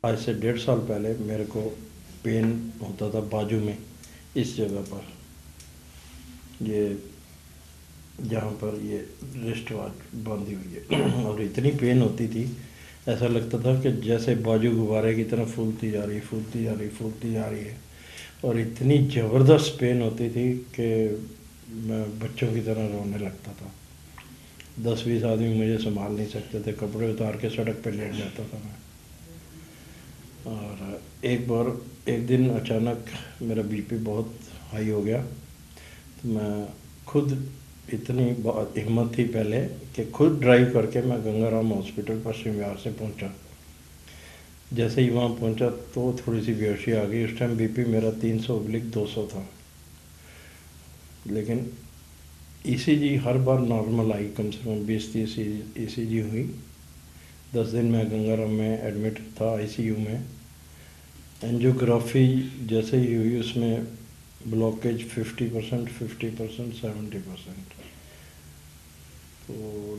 आज से 1.5 साल पहले मेरे को पेन होता था बाजू में, इस जगह पर, ये जहाँ पर ये रिस्ट वाच बांधी हुई है और इतनी पेन होती थी, ऐसा लगता था कि जैसे बाजू गुब्बारे की तरह फूलती जा रही, फूलती जा रही, फूलती जा रही है। और इतनी ज़बरदस्त पेन होती थी कि मैं बच्चों की तरह रोने लगता था। 10-20 आदमी मुझे संभाल नहीं सकते थे, कपड़े उतार के सड़क पे लेट जाता था मैं। और एक दिन अचानक मेरा बीपी बहुत हाई हो गया, तो मैं खुद, इतनी हिम्मत थी पहले कि खुद ड्राइव करके मैं गंगाराम हॉस्पिटल पश्चिम विहार से पहुंचा। जैसे ही वहाँ पहुंचा तो थोड़ी सी बेहोशी आ गई। उस टाइम बीपी मेरा 300/200 था, लेकिन ईसीजी हर बार नॉर्मल आई, कम से कम 20-30 ईसीजी हुई। 10 दिन मैं गंगाराम में एडमिट था आईसीयू में। एंजियोग्राफी जैसे ही हुई उसमें ब्लॉकेज 50%, 50%, 70%। तो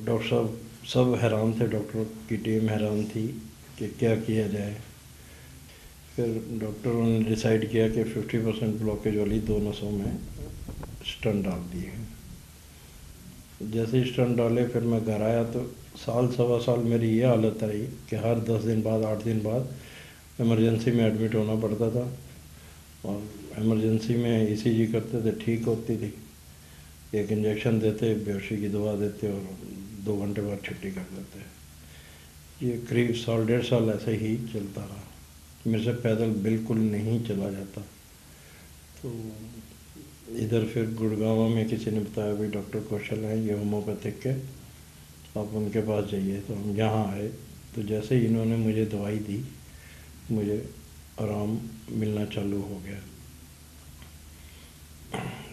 डॉक्टर साहब सब हैरान थे, डॉक्टरों की टीम हैरान थी कि क्या किया जाए। फिर डॉक्टरों ने डिसाइड किया कि 50% ब्लॉकेज वाली 2 नसों में स्टंट डाल दिए। जैसे ही स्टंट डाले फिर मैं घर आया तो साल सवा साल मेरी ये हालत रही कि हर 10 दिन बाद, 8 दिन बाद इमरजेंसी में एडमिट होना पड़ता था। और इमरजेंसी में ईसीजी करते थे, ठीक होती थी, एक इंजेक्शन देते, बेहोशी की दवा देते और 2 घंटे बाद छुट्टी कर देते। ये करीब साल 1.5 साल ऐसे ही चलता रहा। मेरे से पैदल बिल्कुल नहीं चला जाता। तो इधर फिर गुड़गांव में किसी ने बताया, भाई डॉक्टर कौशल हैं, ये होम्योपैथिक के, आप उनके पास जाइए। तो हम यहाँ आए, तो जैसे ही इन्होंने मुझे दवाई दी, मुझे आराम मिलना चालू हो गया।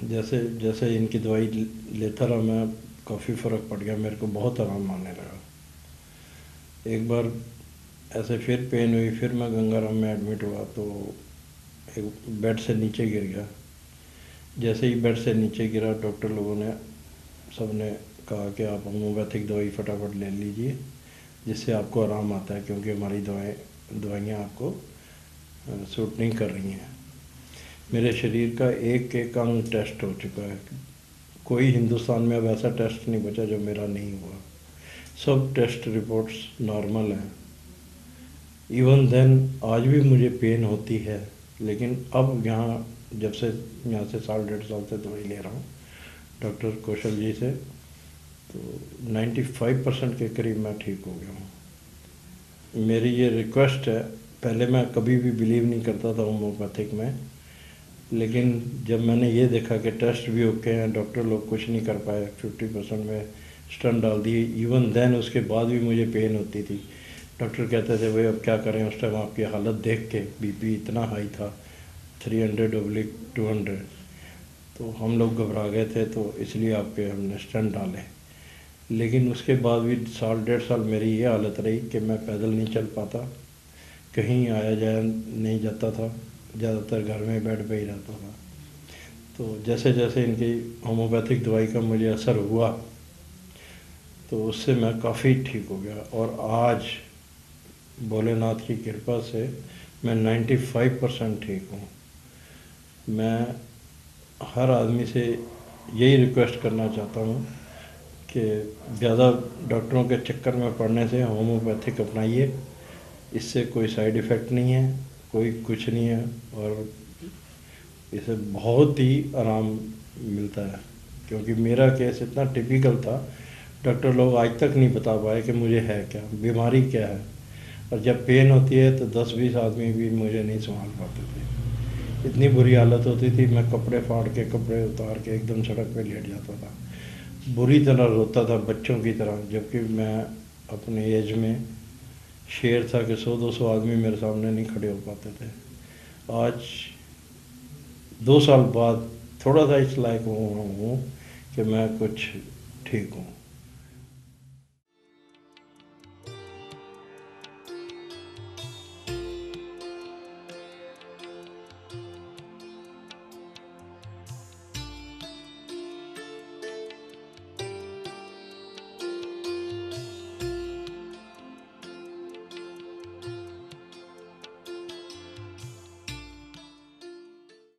जैसे जैसे इनकी दवाई लेता रहा मैं, काफ़ी फ़र्क पड़ गया, मेरे को बहुत आराम आने लगा। एक बार ऐसे फिर पेन हुई, फिर मैं गंगाराम में एडमिट हुआ, तो एक बेड से नीचे गिर गया। जैसे ही बेड से नीचे गिरा, डॉक्टर लोगों ने, सब ने कहा कि आप होम्योपैथिक दवाई फटाफट ले लीजिए, जिससे आपको आराम आता है, क्योंकि हमारी दवाइयाँ आपको सूट नहीं कर रही हैं। मेरे शरीर का एक एक अंग टेस्ट हो चुका है। कोई हिंदुस्तान में अब ऐसा टेस्ट नहीं बचा जो मेरा नहीं हुआ। सब टेस्ट रिपोर्ट्स नॉर्मल हैं। इवन देन आज भी मुझे पेन होती है, लेकिन अब जब से यहाँ से साल 1.5 साल से दवाई ले रहा हूँ डॉक्टर कौशल जी से, तो 95% के करीब मैं ठीक हो गया हूँ। मेरी ये रिक्वेस्ट है, पहले मैं कभी भी बिलीव नहीं करता था होम्योपैथिक में, लेकिन जब मैंने ये देखा कि टेस्ट भी ओके हैं, डॉक्टर लोग कुछ नहीं कर पाए, 50% में स्टंट डाल दिए, इवन देन उसके बाद भी मुझे पेन होती थी। डॉक्टर कहते थे, भाई अब क्या करें, उस टाइम आपकी हालत देख के बीपी इतना हाई था, 300/200। तो हम लोग घबरा गए थे, तो इसलिए आपके हमने स्टंट डाले। लेकिन उसके बाद भी साल 1.5 साल मेरी ये हालत रही कि मैं पैदल नहीं चल पाता, कहीं आया जाया नहीं जाता था, ज़्यादातर घर में बेड पे ही रहता था। तो जैसे जैसे इनकी होम्योपैथिक दवाई का मुझे असर हुआ, तो उससे मैं काफ़ी ठीक हो गया। और आज भोलेनाथ की कृपा से मैं 95% ठीक हूँ। मैं हर आदमी से यही रिक्वेस्ट करना चाहता हूँ कि ज़्यादा डॉक्टरों के चक्कर में पड़ने से होम्योपैथिक अपनाइए। इससे कोई साइड इफ़ेक्ट नहीं है, कोई कुछ नहीं है, और इसे बहुत ही आराम मिलता है। क्योंकि मेरा केस इतना टिपिकल था, डॉक्टर लोग आज तक नहीं बता पाए कि मुझे है क्या, बीमारी क्या है। और जब पेन होती है तो 10-20 आदमी भी मुझे नहीं संभाल पाते थे। इतनी बुरी हालत होती थी, मैं कपड़े फाड़ के, कपड़े उतार के एकदम सड़क पे लेट जाता था, बुरी तरह रोता था बच्चों की तरह। जबकि मैं अपने एज में शेर था कि 100-200 आदमी मेरे सामने नहीं खड़े हो पाते थे। आज 2 साल बाद थोड़ा सा इस लायक हुआ हूँ कि मैं कुछ ठीक हूँ।